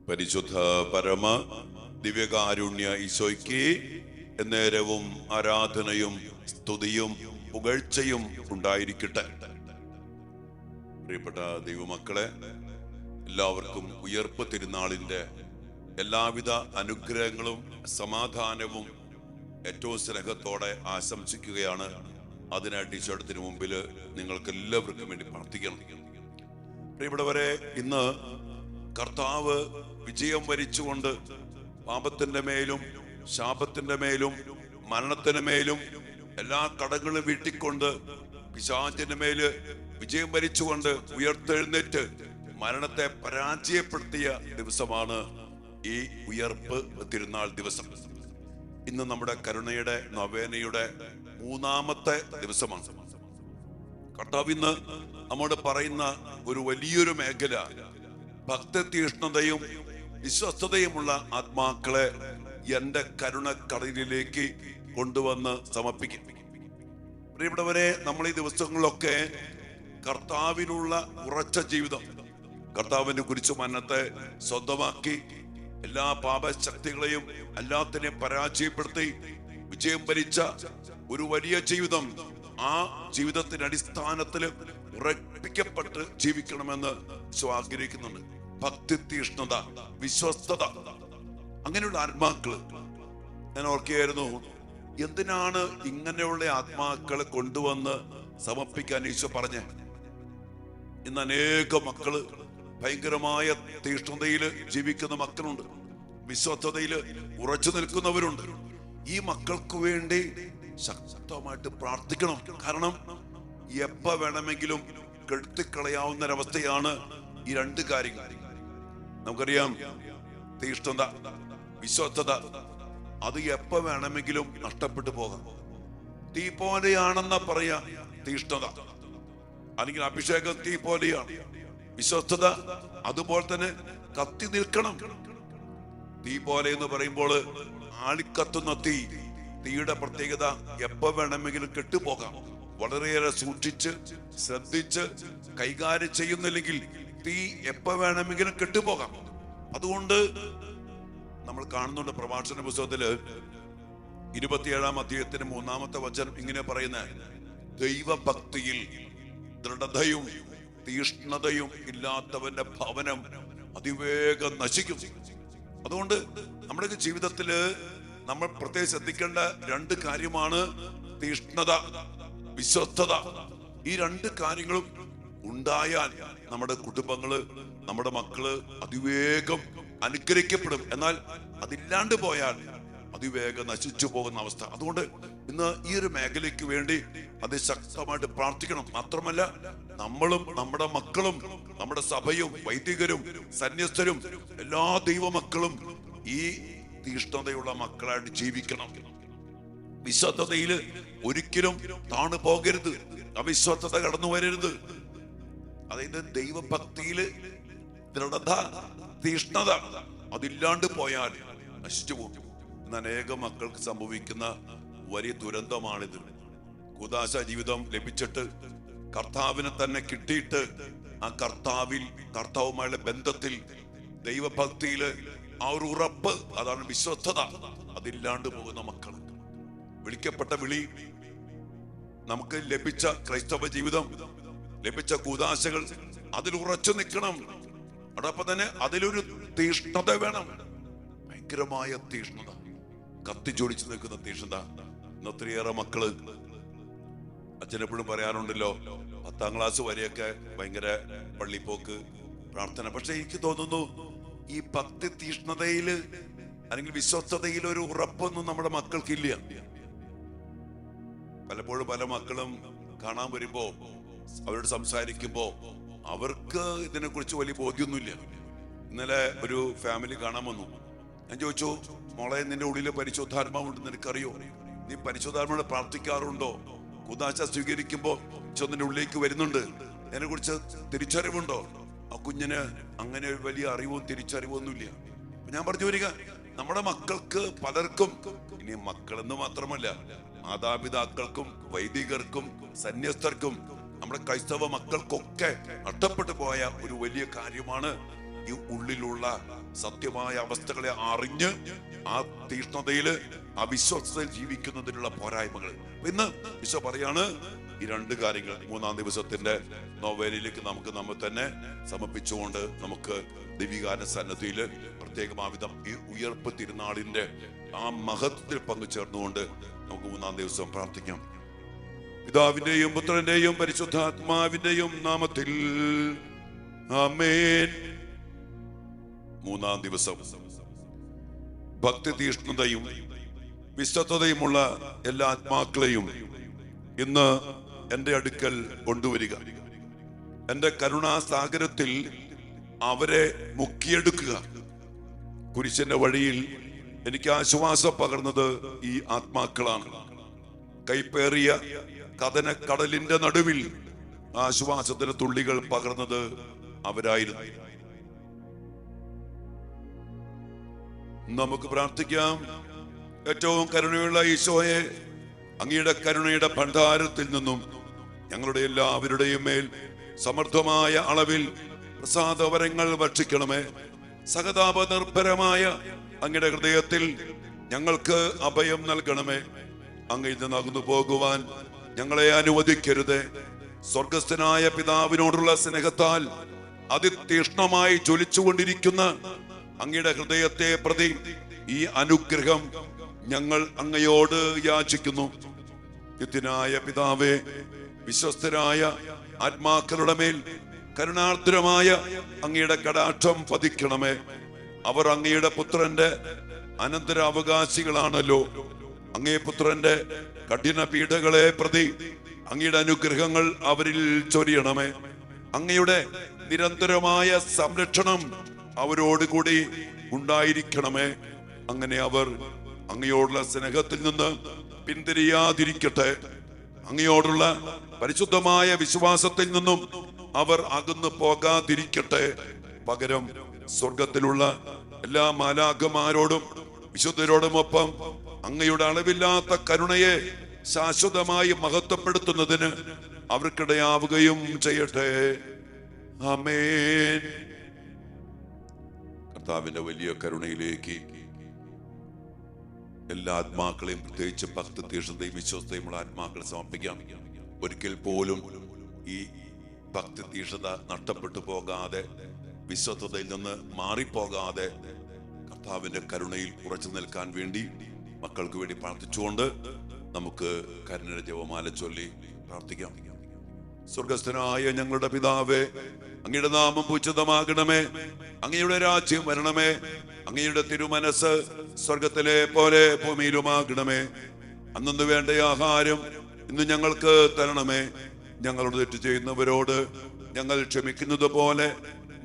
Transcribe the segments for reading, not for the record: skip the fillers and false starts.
പരിശുദ്ധ പരമ ദിവ്യകാരുണ്യ ഈശോയ്ക്ക് എന്നേരവും ആരാധനയും സ്തുതിയും പുകഴ്ചയും ഉണ്ടായിരിക്കട്ടെ. പ്രിയപ്പെട്ട ദൈവമക്കളെ, എല്ലാവർക്കും ഉയർപ്പ് തിരുനാളിന്റെ എല്ലാവിധ അനുഗ്രഹങ്ങളും സമാധാനവും ഏറ്റവും സ്നേഹത്തോടെ ആശംസിക്കുകയാണ്. അതിനായിട്ട് ഈശോടത്തിന് മുമ്പിൽ നിങ്ങൾക്ക് എല്ലാവർക്കും വേണ്ടി പ്രാർത്ഥിക്കണം. പ്രിയപ്പെട്ടവരെ, ഇന്ന് കർത്താവ് വിജയം വരിച്ചുകൊണ്ട് പാപത്തിന്റെ മേലും ശാപത്തിന്റെ മേലും മരണത്തിന്റെ മേലും എല്ലാ കടങ്ങളും വീട്ടിക്കൊണ്ട് പിശാചിന്റെ മേല് വിജയം വരിച്ചുകൊണ്ട് ഉയർത്തെഴുന്നേറ്റ് മരണത്തെ പരാജയപ്പെടുത്തിയ ദിവസമാണ് ഈ ഉയർപ്പ് തിരുനാൾ ദിവസം. ഇന്ന് നമ്മുടെ കരുണയുടെ നൊവേനയുടെ 3-ാമത്തെ ദിവസമാണ്. കർത്താവ് ഇന്ന് നമ്മോട് പറയുന്ന ഒരു വലിയൊരു മേഖല, ഭക്തതീഷ്ണതയും വിശ്വസ്തതയുമുള്ള ആത്മാക്കളെ എന്റെ കരുണക്കടലിലേക്ക് കൊണ്ടുവന്ന് സമർപ്പിക്കും. പ്രിയപ്പെട്ടവരെ, നമ്മൾ ഈ ദിവസങ്ങളിലൊക്കെ കർത്താവിനുള്ള ഉറച്ച ജീവിതം, കർത്താവിനെ കുറിച്ച് മരണത്തെ സ്വന്തമാക്കി എല്ലാ പാപശക്തികളെയും എല്ലാത്തിനെയും പരാജയപ്പെടുത്തി വിജയം വരിച്ച ഒരു വലിയ ജീവിതം, ആ ജീവിതത്തിന്റെ അടിസ്ഥാനത്തിൽ ഉറപ്പിക്കപ്പെട്ട് ജീവിക്കണമെന്ന് ആഗ്രഹിക്കുന്നുണ്ട്. ഭക്തി തീഷ്ണത, വിശ്വസ്തത, അങ്ങനെയുള്ള ആത്മാക്കള്. ഞാൻ ഓർക്കുകയായിരുന്നു, എന്തിനാണ് ഇങ്ങനെയുള്ള ആത്മാക്കളെ കൊണ്ടുവന്ന് സമർപ്പിക്കാൻ ഈശോ പറഞ്ഞേ? ഇന്ന് അനേക മക്കള് ഭയങ്കരമായ തീഷ്ണതയിൽ ജീവിക്കുന്ന മക്കളുണ്ട്, വിശ്വസ്തതയിൽ ഉറച്ചു നിൽക്കുന്നവരുണ്ട്. ഈ മക്കൾക്ക് വേണ്ടി ശക്തമായിട്ട് പ്രാർത്ഥിക്കണം. കാരണം എപ്പ വേണമെങ്കിലും കെടുത്തിക്കളയാവുന്ന ഒരവസ്ഥയാണ് ഈ രണ്ട് കാര്യങ്ങൾ. നമുക്കറിയാം, തീഷ്ണത, വിശ്വസ്തത, അത് എപ്പ വേണമെങ്കിലും നഷ്ടപ്പെട്ടു പോകാം. തീ പോലെയാണെന്ന പറയാ തീഷ്ണത, അല്ലെങ്കിൽ അഭിഷേകം തീ പോലെയാണ്. വിശ്വസ്തത അതുപോലെ തന്നെ കത്തി നിൽക്കണം. തീ പോലെ എന്ന് പറയുമ്പോൾ ആളിക്കത്തുന്ന തീയുടെ പ്രത്യേകത എപ്പോ വേണമെങ്കിലും കെട്ടുപോകാം. വളരെയേറെ സൂക്ഷിച്ച് ശ്രദ്ധിച്ച് കൈകാര്യം ചെയ്യുന്നില്ലെങ്കിൽ തീ എപ്പോ വേണമെങ്കിലും കെട്ടുപോകാം. അതുകൊണ്ട് നമ്മൾ കാണുന്നുണ്ട്, പ്രഭാഷണ പുസ്തകത്തില് 27-ാം അധ്യായത്തിന് 3-ാമത്തെ വചനം ഇങ്ങനെ പറയുന്ന, ദൈവഭക്തിയിൽ ദൃഢതയും തീഷ്ണതയും ഇല്ലാത്തവന്റെ ഭവനം അതിവേഗം നശിക്കും. അതുകൊണ്ട് നമ്മുടെ ജീവിതത്തില് നമ്മൾ പ്രത്യേകം ശ്രദ്ധിക്കേണ്ട രണ്ട് കാര്യമാണ് തീഷ്ണത, വിശ്വസ്തത. ഈ രണ്ട് കാര്യങ്ങളും ഉണ്ടായാൽ നമ്മുടെ കുടുംബങ്ങള്, നമ്മുടെ മക്കള് അതിവേഗം അനുഗ്രഹിക്കപ്പെടും. എന്നാൽ അതില്ലാണ്ട് പോയാൽ അതിവേഗം നശിച്ചു പോകുന്ന അവസ്ഥ. അതുകൊണ്ട് ഇന്ന് ഈ ഒരു മേഖലയ്ക്ക് വേണ്ടി അതിശക്തമായിട്ട് പ്രാർത്ഥിക്കണം. മാത്രമല്ല, നമ്മളും നമ്മുടെ മക്കളും നമ്മുടെ സഭയും വൈദികരും സന്യസ്തരും എല്ലാ ദൈവമക്കളും ഈ തീഷ്ണതയുള്ള മക്കളായിട്ട് ജീവിക്കണം. വിശ്വസ്തതയിൽ ഒരിക്കലും താണു പോകരുത്, അവിശ്വസ്തത കടന്നു വരരുത്. അതായത് ദൈവഭക്തിയില് ദൃഢത, തീഷ്ണത അതില്ലാണ്ട് പോയാൽ നശിച്ചു പോകും. ഇന്ന് അനേകം മക്കൾക്ക് സംഭവിക്കുന്ന വലിയ ദുരന്തമാണിത്. കൂദാശ ജീവിതം ലഭിച്ചിട്ട് കർത്താവിനെ തന്നെ കിട്ടിയിട്ട് ആ കർത്താവുമായുള്ള ബന്ധത്തിൽ ദൈവഭക്തിയില് ആ ഒരു ഉറപ്പ്, അതാണ് വിശ്വസ്തത, അതില്ലാണ്ട് പോകുന്ന മക്കൾ. വിളിക്കപ്പെട്ട വിളി, നമുക്ക് ലഭിച്ച ക്രൈസ്തവ ജീവിതം, ലഭിച്ച കൂദാശകൾ, അതിൽ ഉറച്ചു നിൽക്കണം. അതോടൊപ്പം തന്നെ അതിലൊരു തീഷ്ണത വേണം, ഭയങ്കരമായ തീഷ്ണത, കത്തിച്ചൊടിച്ചു നിൽക്കുന്ന തീഷ്ണത. ഇന്ന് ഒത്തിരിയേറെ മക്കള്, അച്ഛനെപ്പോഴും പറയാറുണ്ടല്ലോ, 10-ാം ക്ലാസ് വരെയൊക്കെ ഭയങ്കര പള്ളിപ്പോക്ക്, പ്രാർത്ഥന. പക്ഷെ എനിക്ക് തോന്നുന്നു ഈ ഭക്തി തീഷ്ണതയില് അല്ലെങ്കിൽ വിശ്വസ്തതയിൽ ഒരു ഉറപ്പൊന്നും നമ്മുടെ മക്കൾക്കില്ല. പലപ്പോഴും പല മക്കളും കാണാൻ വരുമ്പോ, അവരോട് സംസാരിക്കുമ്പോ അവർക്ക് ഇതിനെ കുറിച്ച് വലിയ ബോധ്യമൊന്നുമില്ല. ഇന്നലെ ഒരു ഫാമിലി കാണാൻ വന്നു. ഞാൻ ചോദിച്ചു, മോളെ, നിന്റെ ഉള്ളില് പരിശുദ്ധാത്മാവുണ്ട്, നിനക്കറിയോ? നീ പരിശുദ്ധാത്മാവോട് പ്രാർത്ഥിക്കാറുണ്ടോ? കൂദാശ സ്വീകരിക്കുമ്പോ നിന്റെ ഉള്ളിലേക്ക് വരുന്നുണ്ട്, അതിനെ കുറിച്ച് തിരിച്ചറിവുണ്ടോ? ആ കുഞ്ഞിന് അങ്ങനെ ഒരു വലിയ അറിവും തിരിച്ചറിവൊന്നുമില്ല. ഞാൻ പറഞ്ഞു വരിക, നമ്മുടെ മക്കൾക്ക് പലർക്കും, ഇനി മക്കളെന്ന് മാത്രമല്ല മാതാപിതാക്കൾക്കും വൈദികർക്കും സന്യസ്തർക്കും നമ്മുടെ ക്രൈസ്തവ മക്കൾക്കൊക്കെ നഷ്ടപ്പെട്ടു പോയ ഒരു വലിയ കാര്യമാണ് ഈ ഉള്ളിലുള്ള സത്യമായ അവസ്ഥകളെ അറിഞ്ഞ് ആ തീഷ്ണതയില് ആ വിശ്വാസത്തിൽ ജീവിക്കുന്നതിനുള്ള പോരായ്മകൾ. ഇന്ന് ഈശോ പറയാണ് ഈ രണ്ട് കാര്യങ്ങൾ മൂന്നാം ദിവസത്തിന്റെ നോവേലിലേക്ക് നമുക്ക് നമ്മെ തന്നെ സമർപ്പിച്ചുകൊണ്ട് നമുക്ക് ദൈവികാന സന്നദ്ധിയില് പ്രത്യേകമാവിധം ഈ ഉയർപ്പ് തിരുനാളിന്റെ ആ മഹത്വത്തിൽ പങ്കുചേർന്നുകൊണ്ട് നമുക്ക് മൂന്നാം ദിവസം പ്രാർത്ഥിക്കാം. പിതാവിന്റെയും പുത്രന്റെയും പരിശുദ്ധാത്മാവിന്റെയും നാമത്തിൽ ആമേൻ. മൂന്നാം ദിവസം ഭക്തി തീഷ്ണതയും വിശ്വസ്തതയുമുള്ള എല്ലാ ആത്മാക്കളെയും ഇന്ന് എന്റെ അടുക്കൽ കൊണ്ടുവരിക. എന്റെ കരുണാസാഗരത്തിൽ അവരെ മുക്കിയെടുക്കുക. കുരിശിന്റെ വഴിയിൽ എനിക്ക് ആശ്വാസം പകർന്നത് ഈ ആത്മാക്കളാണ്. കൈപ്പേറിയ കടലിന്റെ നടുവിൽ ആശ്വാസത്തിന് തുള്ളികൾ പകർന്നത് അവരായിരുന്നു. നമുക്ക് പ്രാർത്ഥിക്കാം. ഏറ്റവും കരുണയുള്ള ഈശോയെ, അങ്ങയുടെ കരുണയുടെ ഭണ്ഡാരത്തിൽ നിന്നും ഞങ്ങളുടെ എല്ലാവരുടെയും മേൽ സമർത്ഥമായ അളവിൽ പ്രസാദവരങ്ങൾ ഭക്ഷിക്കണമേ. സഹതാപ നിർഭരമായ അങ്ങയുടെ ഹൃദയത്തിൽ ഞങ്ങൾക്ക് അഭയം നൽകണമേ. അങ്ങയിൽ നിന്ന് അകന്നു പോകുവാൻ ഞങ്ങളെ അനുവദിക്കരുതേ. സ്വർഗസ്ഥനായ പിതാവിനോടുള്ള സ്നേഹത്താൽ അതിതീഷ്ണമായി ജ്വലിച്ചുകൊണ്ടിരിക്കുന്ന അങ്ങയുടെ ഹൃദയത്തെ പ്രതി ഈ അനുഗ്രഹം ഞങ്ങൾ അങ്ങയോട് യാചിക്കുന്നു. നിത്യനായ പിതാവേ, വിശ്വസ്തരായ ആത്മാക്കളുടെ മേൽ കരുണാർദ്രമായ അങ്ങയുടെ കടാക്ഷം പതിക്കണമേ. അവർ അങ്ങയുടെ പുത്രന്റെ അനന്തരാവകാശികളാണല്ലോ. അങ്ങേ പുത്രന്റെ കഠിന പീഡകളെ പ്രതി അങ്ങയുടെ അനുഗ്രഹങ്ങൾ അവരിൽ ചൊരിയണമേ. അങ്ങയുടെ നിരന്തരമായ സംരക്ഷണം അവരോടുകൂടി ഉണ്ടായിരിക്കണമേ. അങ്ങനെ അവർ അങ്ങയോടുള്ള സ്നേഹത്തിൽ നിന്ന് പിന്തിരിയാതിരിക്കട്ടെ. അങ്ങയോടുള്ള പരിശുദ്ധമായ വിശ്വാസത്തിൽ നിന്നും അവർ അകന്നു പോകാതിരിക്കട്ടെ. പകരം സ്വർഗത്തിലുള്ള എല്ലാ മാലാഖമാരോടും വിശുദ്ധരോടുമൊപ്പം അങ്ങയുടെ അളവില്ലാത്ത കരുണയെ ശാശ്വതമായി മഹത്വപ്പെടുത്തുന്നതിന് അവർക്കിടയാവുകയും ചെയ്യട്ടെ. ആമേൻ. കർത്താവിന്റെ വലിയ കരുണയിലേക്ക് എല്ലാ ആത്മാക്കളെയും, പ്രത്യേകിച്ച് ഭക്തി തീഷ്ണതയും വിശ്വസ്തയുമുള്ള ആത്മാക്കളെ സമർപ്പിക്കാം. ഒരിക്കൽ പോലും ഈ ഭക്തി തീഷ്ണത നഷ്ടപ്പെട്ടു പോകാതെ, വിശ്വസ്തതയിൽ നിന്ന് മാറിപ്പോകാതെ കർത്താവിന്റെ കരുണയിൽ ഉറച്ചു നിൽക്കാൻ വേണ്ടി മക്കൾക്ക് വേണ്ടി പ്രാർത്ഥിച്ചുകൊണ്ട് നമുക്ക് കരുണയുടെ ജപമാല ചൊല്ലി പ്രാർത്ഥിക്കാം. സ്വർഗസ്ഥനായ ഞങ്ങളുടെ പിതാവേ, അങ്ങയുടെ നാമം പൂജിതമാകണമേ. അങ്ങയുടെ രാജ്യം വരണമേ. അങ്ങയുടെ തിരുമനസ് സ്വർഗത്തിലെ പോലെ ഭൂമിയിലുമാകണമേ. അന്നു വേണ്ട ആഹാരം ഇന്ന് ഞങ്ങൾക്ക് തരണമേ. ഞങ്ങളോട് തെറ്റ് ചെയ്യുന്നവരോട് ഞങ്ങൾ ക്ഷമിക്കുന്നത് പോലെ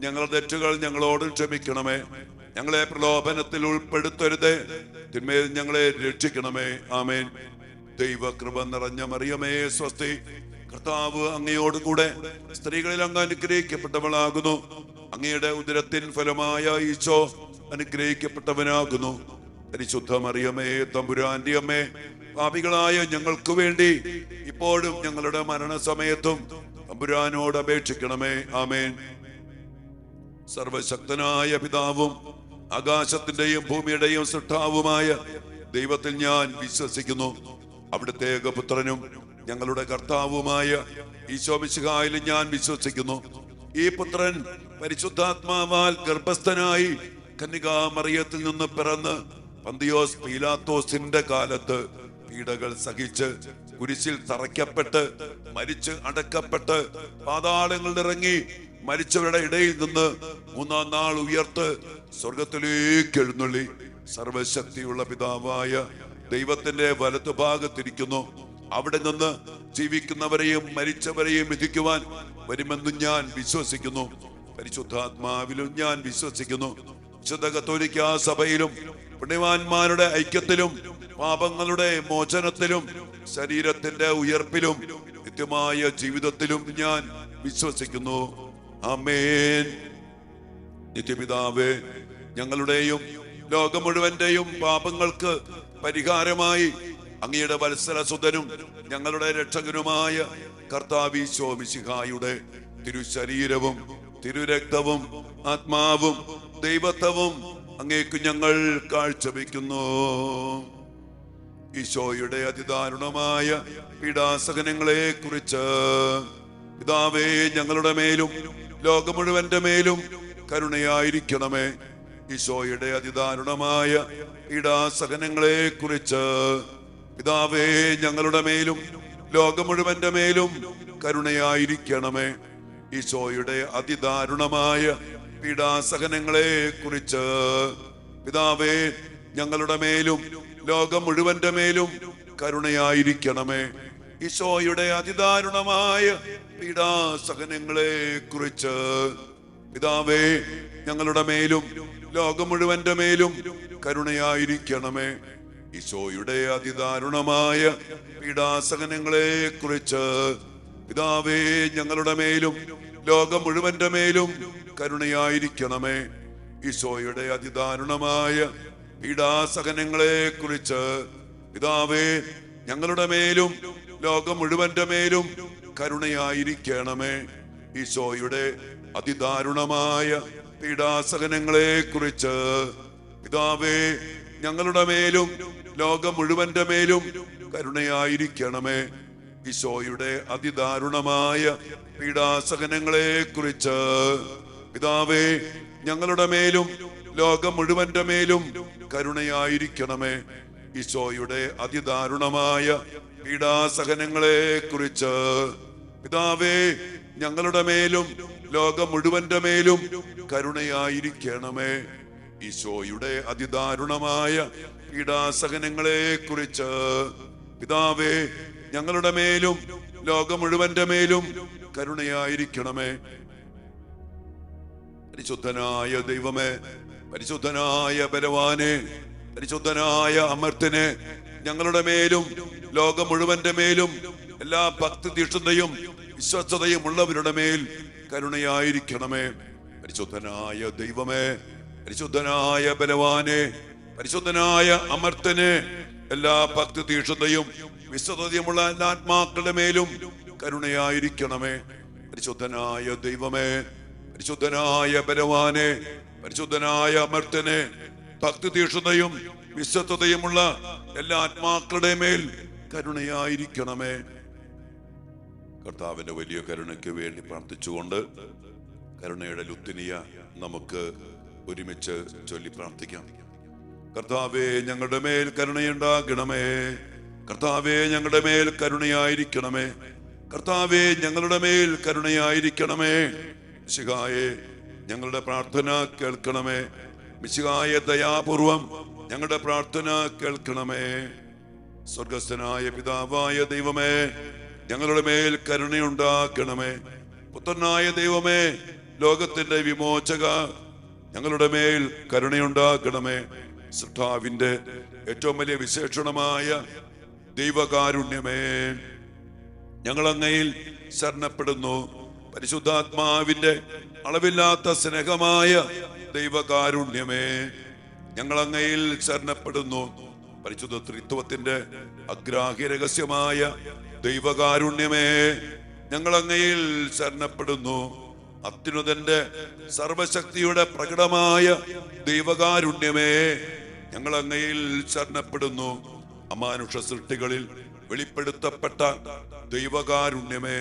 ഞങ്ങളുടെ തെറ്റുകൾ ഞങ്ങളോട് ക്ഷമിക്കണമേ. ഞങ്ങളെ പ്രലോഭനത്തിൽ ഉൾപ്പെടുത്തരുതേ, തിന്മയിൽ ഞങ്ങളെ രക്ഷിക്കണമേ. ആമേൻ. ദൈവകൃപ നിറഞ്ഞ മറിയമേ സ്വസ്തി, കർത്താവ് അങ്ങയോട് കൂടെ സ്ത്രീകളിൽ അങ്ങ് അനുഗ്രഹിക്കപ്പെട്ടവളാകുന്നു. അങ്ങയുടെ ഉദരത്തിൻ ഫലമായ ഈശോ അനുഗ്രഹിക്കപ്പെട്ടവനാകുന്നു. പരിശുദ്ധ മറിയമേ തമ്പുരാന്റെ അമ്മേ, പാപികളായ ഞങ്ങൾക്ക് വേണ്ടി ഇപ്പോഴും ഞങ്ങളുടെ മരണസമയത്തും തമ്പുരാനോട് അപേക്ഷിക്കണമേ. ആമേൻ. സർവശക്തനായ പിതാവും ആകാശത്തിന്റെയും ഭൂമിയുടെയും സൃഷ്ടാവുമായ ദൈവത്തിൽ ഞാൻ വിശ്വസിക്കുന്നു. അവിടുത്തെ ഏകപുത്രനും ഞങ്ങളുടെ കർത്താവുമായ ഈശോ മിശിഹായിൽ ഞാൻ വിശ്വസിക്കുന്നു. ഈ പുത്രൻ പരിശുദ്ധാത്മാവാൽ ഗർഭസ്ഥനായി കന്യകാമറിയത്തിൽ നിന്ന് പിറന്ന് പന്തിയോസ് പീലാത്തോസിന്റെ കാലത്ത് പീഡകൾ സഹിച്ച് കുരിശിൽ തറയ്ക്കപ്പെട്ട് മരിച്ച് അടക്കപ്പെട്ട് പാതാളങ്ങളിൽ ഇറങ്ങി മരിച്ചവരുടെ ഇടയിൽ നിന്ന് മൂന്നാം നാൾ ഉയർത്ത് സ്വർഗത്തിലേക്ക് എഴുന്നള്ളി സർവശക്തിയുള്ള പിതാവായ ദൈവത്തിന്റെ വലതുഭാഗത്തിരിക്കുന്നു. അവിടെ നിന്ന് ജീവിക്കുന്നവരെയും മരിച്ചവരെയും വിധിക്കുവാൻ വരുമെന്ന് ഞാൻ വിശ്വസിക്കുന്നു. പരിശുദ്ധാത്മാവിലും ഞാൻ വിശ്വസിക്കുന്നു. വിശുദ്ധ കത്തോലിക്കാ സഭയിലും പുണ്യവാന്മാരുടെ ഐക്യത്തിലും പാപങ്ങളുടെ മോചനത്തിലും ശരീരത്തിന്റെ ഉയർപ്പിലും നിത്യമായ ജീവിതത്തിലും ഞാൻ വിശ്വസിക്കുന്നു. ആമേൻ. നിത്യപിതാവേ, ഞങ്ങളുടെയും ലോകം മുഴുവന്റെയും പാപങ്ങൾക്ക് പരിഹാരമായി അങ്ങയുടെ വത്സലസുതനും ഞങ്ങളുടെ രക്ഷകനുമായ കർത്താവ് ഈശോ മിശിഹായുടെ തിരുശരീരവും തിരുരക്തവും ആത്മാവും ദൈവത്വവും അങ്ങേക്ക് ഞങ്ങൾ കാഴ്ചവെക്കുന്നു. ഈശോയുടെ അതിദാരുണമായ പീഡാസഹനങ്ങളെ കുറിച്ച് പിതാവേ, ഞങ്ങളുടെ മേലും ലോകം മുഴുവന്റെ മേലും കരുണയായിരിക്കണമേ. ഈശോയുടെ അതിദാരുണമായ പീഡാസഹനങ്ങളെ കുറിച്ച് പിതാവേ, ഞങ്ങളുടെ മേലും ലോകം മുഴുവന്റെ മേലും കരുണയായിരിക്കണമേ. ഈശോയുടെ അതിദാരുണമായ പീഡാസഹനങ്ങളെ കുറിച്ച് പിതാവേ, ഞങ്ങളുടെ മേലും ലോകം മുഴുവന്റെ മേലും കരുണയായിരിക്കണമേ. ഈശോയുടെ അതിദാരുണമായ പീഡാസഹനങ്ങളെ കുറിച്ച് പിതാവേ, ഞങ്ങളുടെ മേലും ലോകം മുഴുവന്റെ മേലും കരുണയായിരിക്കണമേ. ഈശോയുടെ അതിദാരുണമായ പീഡാസഹനങ്ങളെ കുറിച്ച് പിതാവേ, ഞങ്ങളുടെ മേലും ലോകം മുഴുവന്റെ മേലും കരുണയായിരിക്കണമേ. ഈശോയുടെ അതിദാരുണമായ പീഡാസഹനങ്ങളെ കുറിച്ച് പിതാവേ, ഞങ്ങളുടെ മേലും ലോകം മുഴുവന്റെ മേലും കരുണയായിരിക്കണമേ. ഈശോയുടെ അതിദാരുണമായ പീഡാസഹനങ്ങളെ കുറിച്ച് പിതാവേ, ഞങ്ങളുടെ മേലും ലോകം മുഴുവന്റെ മേലും കരുണയായിരിക്കണമേ. ഈശോയുടെ അതിദാരുണമായ പീഡാസഹനങ്ങളെ കുറിച്ച് പിതാവേ, ഞങ്ങളുടെ മേലും ലോകം മുഴുവന്റെ മേലും കരുണയായിരിക്കണമേ. ഈശോയുടെ അതിദാരുണമായ പീഡാസഹനങ്ങളെ കുറിച്ച് പിതാവേ, ഞങ്ങളുടെ മേലും ലോകം മുഴുവന്റെ മേലും കരുണയായിരിക്കണമേ. ഈശോയുടെ അതിദാരുണമായ പീഡാസഹനങ്ങളെ കുറിച്ച് പിതാവേ, ഞങ്ങളുടെ മേലും ലോകം മുഴുവന്റെ മേലും കരുണയായിരിക്കണമേ. പരിശുദ്ധനായ ദൈവമേ, പരിശുദ്ധനായ ബലവാനെ, പരിശുദ്ധനായ അമർത്തിനെ, ഞങ്ങളുടെ മേലും ലോകം മുഴുവന്റെ മേലും എല്ലാ ഭക്തിതീഷ്ണതയും വിശ്വസ്തതയും ഉള്ളവരുടെ മേൽ കരുണയായിരിക്കണമേ. പരിശുദ്ധനായ ദൈവമേ, പരിശുദ്ധനായ ബലവാനെ, പരിശുദ്ധനായ അമർത്തനെ, എല്ലാ ഭക്തിതീഷ്ണതയും വിശ്വസ്തതയുമുള്ള എല്ലാ ആത്മാക്കളുടെ മേലും കരുണയായിരിക്കണമേ. പരിശുദ്ധനായ ദൈവമേ, പരിശുദ്ധനായ ബലവാനെ, പരിശുദ്ധനായ അമർത്തനെ, ഭക്തിതീഷ്ണതയും വിശ്വസ്തതയുമുള്ള എല്ലാ ആത്മാക്കളുടെ മേൽ കരുണയായിരിക്കണമേ. കർത്താവിന്റെ വലിയ കരുണയ്ക്ക് വേണ്ടി പ്രാർത്ഥിച്ചുകൊണ്ട് കരുണയുടെ ലുത്തിനിയ നമുക്ക് ഒരുമിച്ച് ചൊല്ലി പ്രാർത്ഥിക്കാം. കർത്താവേ, ഞങ്ങളുടെ മേൽ കരുണയുണ്ടാകണമേ. കർത്താവേ, ഞങ്ങളുടെ മേൽ കരുണയായിരിക്കണമേ. കർത്താവേ, ഞങ്ങളുടെ മേൽ കരുണയായിരിക്കണമേ. മിശിഹായേ, ഞങ്ങളുടെ പ്രാർത്ഥന കേൾക്കണമേ. മിശിഹായെ, ദയാപൂർവം ഞങ്ങളുടെ പ്രാർത്ഥന കേൾക്കണമേ. സ്വർഗസ്ഥനായ പിതാവായ ദൈവമേ, ഞങ്ങളുടെ മേൽ കരുണയുണ്ടാക്കണമേ. പുത്രനായ ദൈവമേ, ലോകത്തിന്റെ വിമോചക, ഞങ്ങളുടെ മേൽ കരുണയുണ്ടാക്കണമേ. സൃഷ്ടാവിന്റെ ഏറ്റവും വലിയ വിശേഷണമായ ദൈവകാരുണ്യമേ, ഞങ്ങൾ അങ്ങയിൽ ശരണപ്പെടുന്നു. പരിശുദ്ധാത്മാവിന്റെ അളവില്ലാത്ത സ്നേഹമായ ദൈവകാരുണ്യമേ, ഞങ്ങൾ അങ്ങയിൽ ശരണപ്പെടുന്നു. പരിശുദ്ധ ത്രിത്വത്തിന്റെ അഗ്രാഹ്യ രഹസ്യമായ ദൈവകാരുണ്യമേ, ഞങ്ങൾ അങ്ങയിൽ ശരണപ്പെടുന്നു. അത്യുന്നതന്റെ സർവശക്തിയുടെ പ്രകടമായ ദൈവകാരുണ്യമേ, ഞങ്ങൾ അങ്ങയിൽ ശരണപ്പെടുന്നു. അമാനുഷ സൃഷ്ടികളിൽ വെളിപ്പെടുത്തപ്പെട്ട ദൈവകാരുണ്യമേ,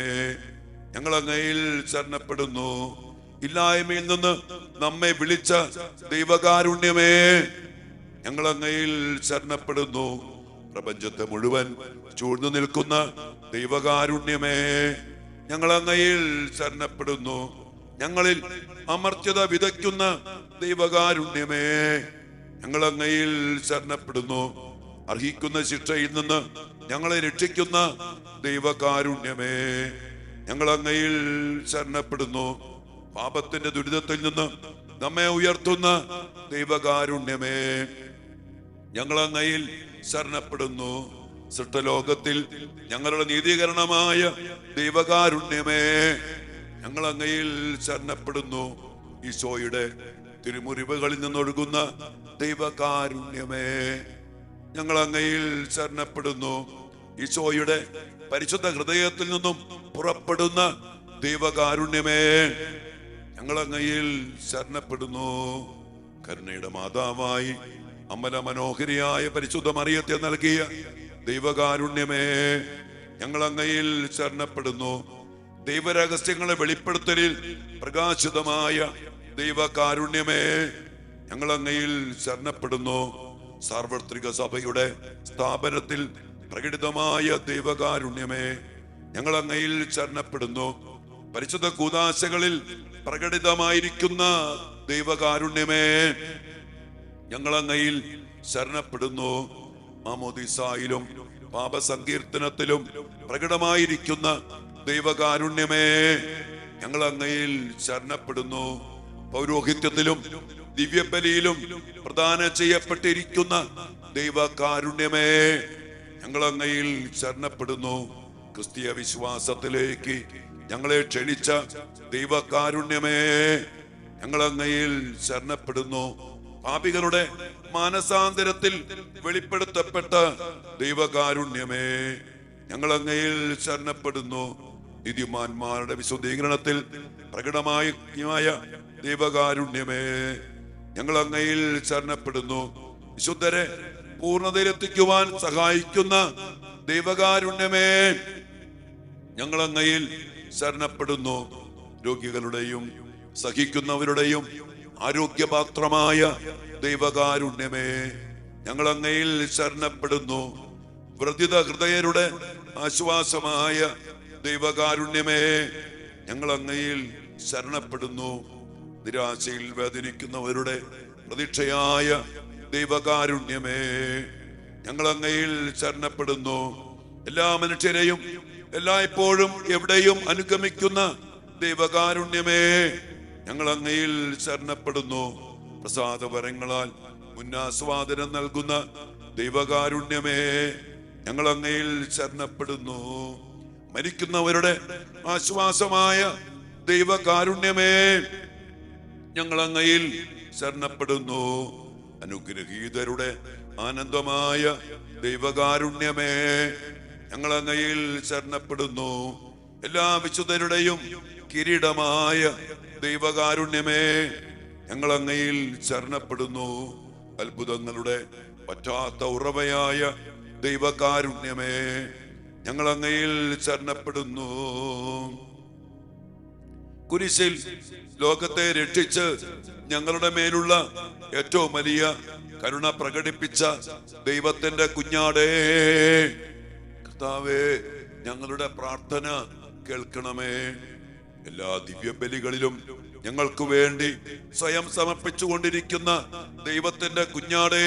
ഞങ്ങൾ അങ്ങയിൽ ശരണപ്പെടുന്നു. ഇല്ലായ്മയിൽ നിന്ന് നമ്മെ വിളിച്ച ദൈവകാരുണ്യമേ, ഞങ്ങൾ അങ്ങയിൽ ശരണപ്പെടുന്നു. പ്രപഞ്ചത്തെ മുഴുവൻ ചൂഴ്ന്നു നിൽക്കുന്ന ദൈവകാരുണ്യമേ, ഞങ്ങൾ അങ്ങയിൽ ശരണപ്പെടുന്നു. ഞങ്ങളിൽ അമർത്യത വിതയ്ക്കുന്ന ദൈവകാരുണ്യമേ, ഞങ്ങൾ അങ്ങയിൽ ശരണപ്പെടുന്നു. അർഹിക്കുന്ന ശിക്ഷയിൽ നിന്ന് ഞങ്ങളെ രക്ഷിക്കുന്ന ദൈവകാരുണ്യമേ, ഞങ്ങൾ അങ്ങയിൽ ശരണപ്പെടുന്നു. പാപത്തിന്റെ ദുരിതത്തിൽ നിന്ന് നമ്മെ ഉയർത്തുന്ന ദൈവകാരുണ്യമേ, ഞങ്ങൾ അങ്ങയിൽ ശരണപ്പെടുന്നു. സൃഷ്ടലോകത്തിൽ ഞങ്ങളുടെ നീതീകരണമായ ദൈവകാരുണ്യമേ, ഞങ്ങൾ അങ്ങയിൽ ശരണപ്പെടുന്നു. ഈശോയുടെ തിരുമുറിവുകളിൽ നിന്നൊഴുകുന്ന ദൈവകാരുണ്യമേ, ഞങ്ങൾ അങ്ങയിൽ ശരണപ്പെടുന്നു. ഈശോയുടെ പരിശുദ്ധ ഹൃദയത്തിൽ നിന്നും പുറപ്പെടുന്ന ദൈവകാരുണ്യമേ, ഞങ്ങൾ അങ്ങയിൽ ശരണപ്പെടുന്നു. കരുണയുടെ മാതാവായി അമല മനോഹരിയായ പരിശുദ്ധ മറിയത്തെ നൽകിയ ദൈവകാരുണ്യമേ, ഞങ്ങൾ അങ്ങയിൽ ശരണപ്പെടുന്നു. ദൈവരഹസ്യങ്ങളെ വെളിപ്പെടുത്തലിൽ പ്രകാശിതമായ ദൈവകാരുണ്യമേ, ഞങ്ങൾ അങ്ങയിൽ ശരണപ്പെടുന്നു. സാർവത്രിക സഭയുടെ സ്ഥാപനത്തിൽ പ്രകടിതമായ ദൈവകാരുണ്യമേ, ഞങ്ങൾ അങ്ങയിൽ ശരണപ്പെടുന്നു. പരിശുദ്ധ കൂദാശകളിൽ പ്രകടിതമായിരിക്കുന്ന ദൈവകാരുണ്യമേ, ഞങ്ങൾ അങ്ങയിൽ ശരണപ്പെടുന്നു. മാമോദീസായിലും പാപസങ്കീർത്തനത്തിലും പ്രകടമായിരിക്കുന്ന ദൈവകാരുണ്യമേ, ഞങ്ങൾ അങ്ങയിൽ ശരണപ്പെടുന്നു. പൗരോഹിത്യത്തിലും ദിവ്യബലിയിലും പ്രദാനം ചെയ്യപ്പെട്ടിരിക്കുന്ന ദൈവകാരുണ്യമേ, ഞങ്ങൾ അങ്ങയിൽ ശരണപ്പെടുന്നു. ക്രിസ്തീയ വിശ്വാസത്തിലേക്ക് ഞങ്ങളെ ക്ഷണിച്ച ദൈവകാരുണ്യമേ, ഞങ്ങൾ അങ്ങയിൽ ശരണപ്പെടുന്നു. പാപികളുടെ മാനസാന്തരത്തിൽ വെളിപ്പെടുത്തപ്പെട്ട ദൈവകാരുണ്യമേ, ഞങ്ങൾ അങ്ങയിൽ ശരണപ്പെടുന്നു. നീതിമാന്മാരുടെ വിശുദ്ധീകരണത്തിൽ പ്രകടമായ ദൈവകാരുണ്യമേ, ഞങ്ങൾ അങ്ങയിൽ ശരണപ്പെടുന്നു. വിശുദ്ധരെ പൂർണ്ണതയിലെത്തിക്കുവാൻ സഹായിക്കുന്ന ദൈവകാരുണ്യമേ, ഞങ്ങൾ അങ്ങയിൽ ശരണപ്പെടുന്നു. രോഗികളുടെയും സഹിക്കുന്നവരുടെയും ആരോഗ്യപാത്രമായ ദൈവകാരുണ്യമേ, ഞങ്ങൾ അങ്ങയിൽ ശരണപ്പെടുന്നു. വ്രതിത ഹൃദയരുടെ ആശ്വാസമായ ദൈവകാരുണ്യമേ, ഞങ്ങൾ അങ്ങയിൽ ശരണപ്പെടുന്നു. നിരാശയിൽ വേദനിക്കുന്നവരുടെ പ്രതീക്ഷയായ ദൈവകാരുണ്യമേ, ഞങ്ങൾ അങ്ങയിൽ ശരണപ്പെടുന്നു. എല്ലാ മനുഷ്യരെയും എല്ലായ്പ്പോഴും എവിടെയും അനുഗമിക്കുന്ന ദൈവകാരുണ്യമേ, ഞങ്ങൾ അങ്ങയിൽ ശരണപ്പെടുന്നു. പ്രസാദവരങ്ങളാൽ മുന്നാസ്വാദനം നൽകുന്ന ദൈവകാരുണ്യമേ, ഞങ്ങൾ അങ്ങയിൽ ശരണപ്പെടുന്നു. മരിക്കുന്നവരുടെ ആശ്വാസമായ ദൈവകാരുണ്യമേ, ഞങ്ങൾ അങ്ങയിൽ ശരണപ്പെടുന്നു. അനുഗ്രഹീതരുടെ ആനന്ദമായ ദൈവകാരുണ്യമേ, ഞങ്ങൾ അങ്ങയിൽ ശരണപ്പെടുന്നു. എല്ലാ വിശുദ്ധരുടെയും കിരീടമായ ദൈവകാരുണ്യമേ, ഞങ്ങൾ അങ്ങയിൽ ശരണപ്പെടുന്നു. അത്ഭുതങ്ങളുടെ പറ്റാത്ത ഉറവയായ ദൈവകാരുണ്യമേ, ഞങ്ങൾ അങ്ങയിൽ ശരണപ്പെടുന്നു. കുരിശിൽ ലോകത്തെ രക്ഷിച്ച് ഞങ്ങളുടെ മേലുള്ള ഏറ്റവും വലിയ കരുണ പ്രകടിപ്പിച്ച ദൈവത്തിന്റെ കുഞ്ഞാടേ, കർത്താവേ, ഞങ്ങളുടെ പ്രാർത്ഥന കേൾക്കണമേ. എല്ലാ ദിവ്യബലികളിലും ഞങ്ങൾക്ക് വേണ്ടി സ്വയം സമർപ്പിച്ചുകൊണ്ടിരിക്കുന്ന ദൈവത്തിന്റെ കുഞ്ഞാടേ,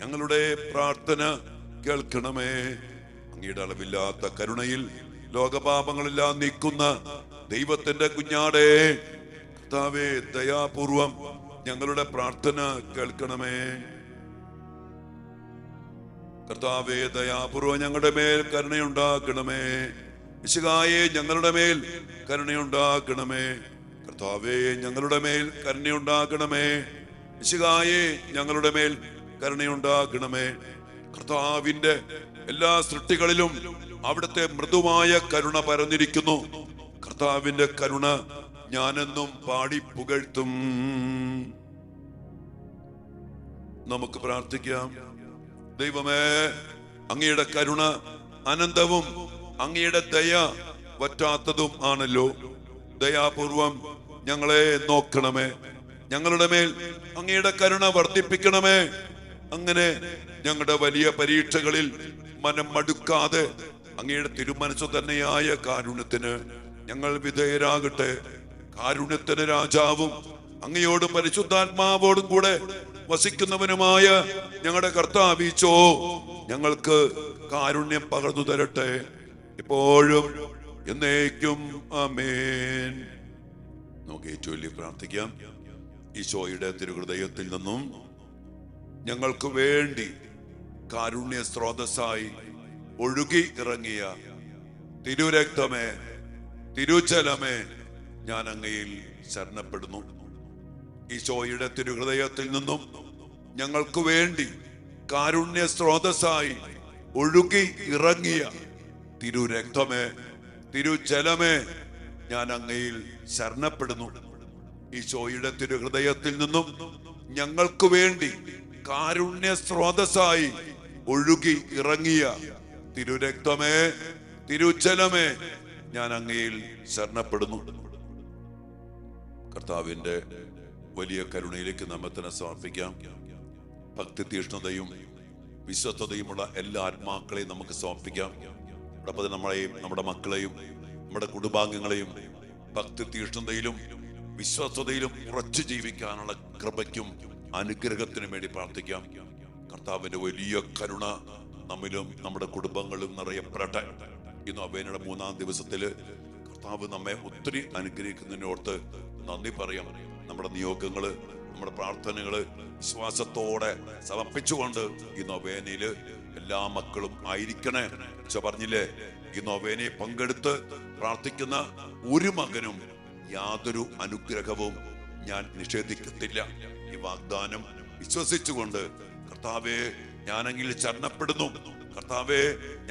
ഞങ്ങളുടെ പ്രാർത്ഥന കേൾക്കണമേ. അങ്ങയുടെ അളവില്ലാത്ത കരുണയിൽ ലോകപാപങ്ങളെല്ലാം നീക്കുന്ന ദൈവത്തിന്റെ കുഞ്ഞാടേ, കർത്താവേ, ദയാപൂർവം ഞങ്ങളുടെ പ്രാർത്ഥന കേൾക്കണമേ. കർത്താവേ, ദയാപൂർവം ഞങ്ങളുടെ മേൽ കരുണയുണ്ടാക്കണമേ. മിശിഹായേ, ഞങ്ങളുടെ മേൽ കരുണയുണ്ടാക്കണമേ. കർത്താവേ, ഞങ്ങളുടെ മേൽ കരുണയുണ്ടാക്കണമേ. മിശിഹായേ, ഞങ്ങളുടെ മേൽ കരുണയുണ്ടാക്കണമേ. കർത്താവിന്റെ എല്ലാ സൃഷ്ടികളിലും അവിടുത്തെ മൃദുവായ കരുണ പരന്നിരിക്കുന്നു. കർത്താവിന്റെ കരുണ ഞാനെന്നും പാടി പുകഴ്ത്തും. നമുക്ക് പ്രാർത്ഥിക്കാം. ദൈവമേ, അങ്ങയുടെ കരുണ അനന്തവും അങ്ങയുടെ ദയ വറ്റാത്തതും ആണല്ലോ. ദയാപൂർവം ഞങ്ങളെ നോക്കണമേ. ഞങ്ങളുടെ മേൽ അങ്ങയുടെ കരുണ വർദ്ധിപ്പിക്കണമേ. അങ്ങനെ ഞങ്ങളുടെ വലിയ പരീക്ഷകളിൽ മനം മടുക്കാതെ അങ്ങയുടെ തിരുമനസ്സു തന്നെയായ കാരുണ്യത്തിന് ഞങ്ങൾ വിധേയരാകട്ടെ. കാരുണ്യത്തിന് രാജാവും അങ്ങയോടും പരിശുദ്ധാത്മാവോടും കൂടെ വസിക്കുന്നവനുമായ ഞങ്ങളുടെ കർത്താവീശോ ഞങ്ങൾക്ക് കാരുണ്യം പകർന്നു തരട്ടെ, ഇപ്പോഴും എന്നേക്കും. ആമേൻ. നമുക്ക് ഏറ്റവും വലിയ പ്രാർത്ഥിക്കാം. ഈശോയുടെ തിരുഹൃദയത്തിൽ നിന്നും ഞങ്ങൾക്ക് വേണ്ടി കാരുണ്യ സ്രോതസ്സായി ഒഴുകി ഇറങ്ങിയ തിരുരക്തമേ, തിരുജലമേ, ഞാൻ അങ്ങയിൽ ശരണപ്പെടുന്നു. ഈശോയുടെ തിരുഹൃദയത്തിൽ നിന്നും ഞങ്ങൾക്ക് വേണ്ടി കാരുണ്യ സ്രോതസ്സായി ഒഴുകി ഇറങ്ങിയ തിരുരക്തമേ, തിരുജലമേ, ഞാൻ അങ്ങയിൽ ശരണപ്പെടുന്നു. ഈശോയുടെ തിരുഹൃദയത്തിൽ നിന്നും ഞങ്ങൾക്ക് വേണ്ടി കാരുണ്യ സ്രോതസ്സായി ഒഴുകി ഇറങ്ങിയ തിരുരക്തമേ, തിരുജലമേ, ഞാൻ അങ്ങയിൽ ശരണപ്പെടുന്നു. കർത്താവിന്റെ വലിയ കരുണയിലേക്ക് നമ്മെ തന്നെ സമർപ്പിക്കാം. ഭക്തി തീഷ്ണതയും വിശ്വസ്തതയുമുള്ള എല്ലാ ആത്മാക്കളെയും നമുക്ക് സമർപ്പിക്കാം. അതോടൊപ്പം നമ്മളെയും നമ്മുടെ മക്കളെയും നമ്മുടെ കുടുംബാംഗങ്ങളെയും ഭക്തി തീഷ്ണതയിലും വിശ്വസ്തതയിലും ഉറച്ചു ജീവിക്കാനുള്ള കൃപയ്ക്കും അനുഗ്രഹത്തിനും വേണ്ടി പ്രാർത്ഥിക്കാം. കർത്താവിന്റെ വലിയ കരുണ നമ്മിലും നമ്മുടെ കുടുംബങ്ങളിലും നിറയപ്പെടട്ടെ. ഇന്ന് അവേനയുടെ 3-ാം ദിവസത്തില് കർത്താവ് നമ്മെ ഒത്തിരി അനുഗ്രഹിക്കുന്നതിനോർത്ത് നന്ദി പറയാം. നമ്മുടെ നിയോഗങ്ങള്, നമ്മുടെ പ്രാർത്ഥനകള് വിശ്വാസത്തോടെ സമർപ്പിച്ചുകൊണ്ട് ഈ നൊവേനയില് എല്ലാ മക്കളും ആയിരിക്കണേ. പറഞ്ഞില്ലേ, ഈ നൊവേനയെ പങ്കെടുത്ത് പ്രാർത്ഥിക്കുന്ന ഒരു മകനും യാതൊരു അനുഗ്രഹവും ഞാൻ നിഷേധിക്കത്തില്ല. ഈ വാഗ്ദാനം വിശ്വസിച്ചുകൊണ്ട് കർത്താവേ, ഞാനെങ്കിൽ ശരണപ്പെടുന്നു, കർത്താവേ,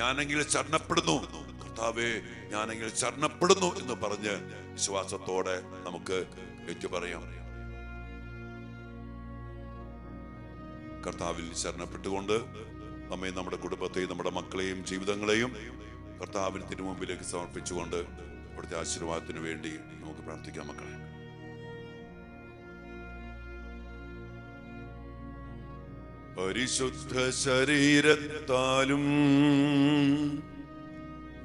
ഞാനെങ്കിൽ ശരണപ്പെടുന്നു, കർത്താവേ, ഞാനെങ്കിൽ ശരണപ്പെടുന്നു എന്ന് പറഞ്ഞ് വിശ്വാസത്തോടെ നമുക്ക് ഏറ്റുപറയാം. കർത്താവിൽ ശരണപ്പെട്ടുകൊണ്ട് നമ്മെ, നമ്മുടെ കുടുംബത്തെയും നമ്മുടെ മക്കളെയും ജീവിതങ്ങളെയും കർത്താവിന് തിരുമുമ്പിലേക്ക് സമർപ്പിച്ചുകൊണ്ട് അവിടുത്തെ ആശീർവാദത്തിന് വേണ്ടി നമുക്ക് പ്രാർത്ഥിക്കാം. മക്കളെ, പരിശുദ്ധ ശരീരത്താലും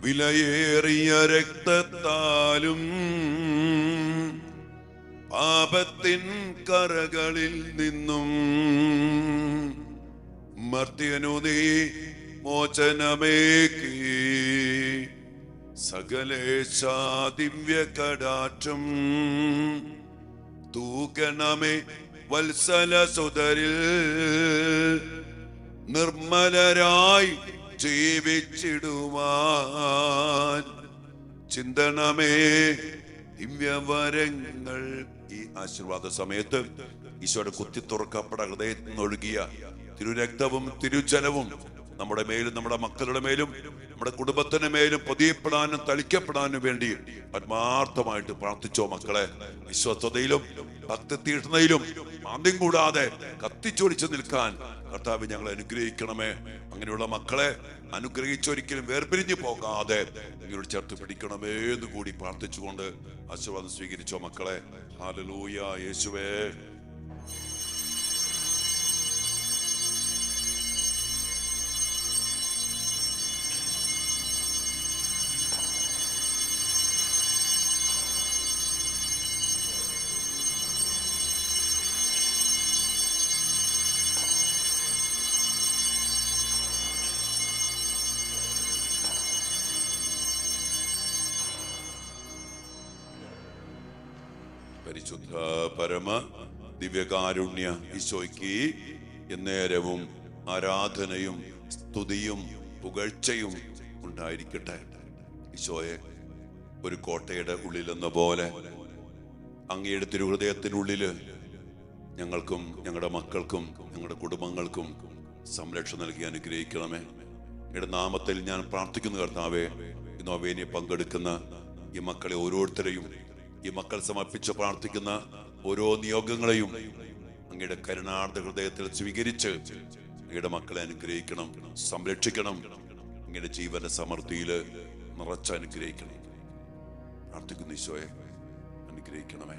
വിലയേറിയ രക്തത്താലും പാപത്തിൻ കറകളിൽ നിന്നും മർത്യനു നീ മോചനമേകി സകലേശാ ദിവ്യ കടാക്ഷം തൂകണമേ വത്സല സുതരിൽ നിർമ്മലരായി ജീവിച്ചിടുവാൻ ചിന്തണമേ ദിവ്യവരങ്ങൾ. ഈ ആശീർവാദ സമയത്ത് ഈശോയുടെ കുത്തി തുറക്കപ്പെട്ട ഹൃദയത്തിൽ നിന്നൊഴുകിയ തിരുരക്തവും തിരുജലവും നമ്മുടെ മേലും നമ്മുടെ മക്കളുടെ മേലും നമ്മുടെ കുടുംബത്തിന് മേലും പൊതിയപ്പെടാനും തളിക്കപ്പെടാനും വേണ്ടി ആത്മാർത്ഥമായിട്ട് പ്രാർത്ഥിച്ചോ മക്കളെ. വിശ്വസ്തതയിലും ഭക്തി തീഷ്ണതയിലും മാന്ദ്യം കൂടാതെ കത്തിച്ചൊടിച്ചു നിൽക്കാൻ കർത്താവ് ഞങ്ങളെ അനുഗ്രഹിക്കണമേ. അങ്ങനെയുള്ള മക്കളെ അനുഗ്രഹിച്ചൊരിക്കലും വേർപിരിഞ്ഞു പോകാതെ നിങ്ങളോട് ചേർത്ത് പിടിക്കണമേ എന്ന് കൂടി പ്രാർത്ഥിച്ചുകൊണ്ട് ആശീർവാദം സ്വീകരിച്ചോ മക്കളെ. ഹല്ലേലൂയ, യേശുവേ. പരിശുദ്ധ പരമ ദിവ്യകാരുണ്യ ഈശോയ്ക്ക് എന്നേരവും ആരാധനയും സ്തുതിയും പുകഴ്ചയും ഉണ്ടായിരിക്കട്ടെ. ഈശോയെ, ഒരു കോട്ടയുടെ ഉള്ളിലെന്ന പോലെ അങ്ങയുടെ തിരുഹൃദയത്തിനുള്ളില് ഞങ്ങൾക്കും ഞങ്ങളുടെ മക്കൾക്കും ഞങ്ങളുടെ കുടുംബങ്ങൾക്കും സംരക്ഷണം നൽകി അനുഗ്രഹിക്കണമേ. അങ്ങയുടെ നാമത്തിൽ ഞാൻ പ്രാർത്ഥിക്കുന്നു കർത്താവേ. ഈ നൊവേനയിൽ പങ്കെടുക്കുന്ന ഈ മക്കളെ ഓരോരുത്തരെയും, ഈ മക്കൾ സമർപ്പിച്ച് പ്രാർത്ഥിക്കുന്ന ഓരോ നിയോഗങ്ങളെയും അങ്ങയുടെ കരുണാർദ്ര ഹൃദയത്തിൽ സ്വീകരിച്ച് അങ്ങയുടെ മക്കളെ അനുഗ്രഹിക്കണം, സംരക്ഷിക്കണം. അങ്ങയുടെ ജീവന്റെ സമൃദ്ധിയില് നിറച്ച് അനുഗ്രഹിക്കണം. പ്രാർത്ഥിക്കുന്നു ഈശോയെ, അനുഗ്രഹിക്കണമേ.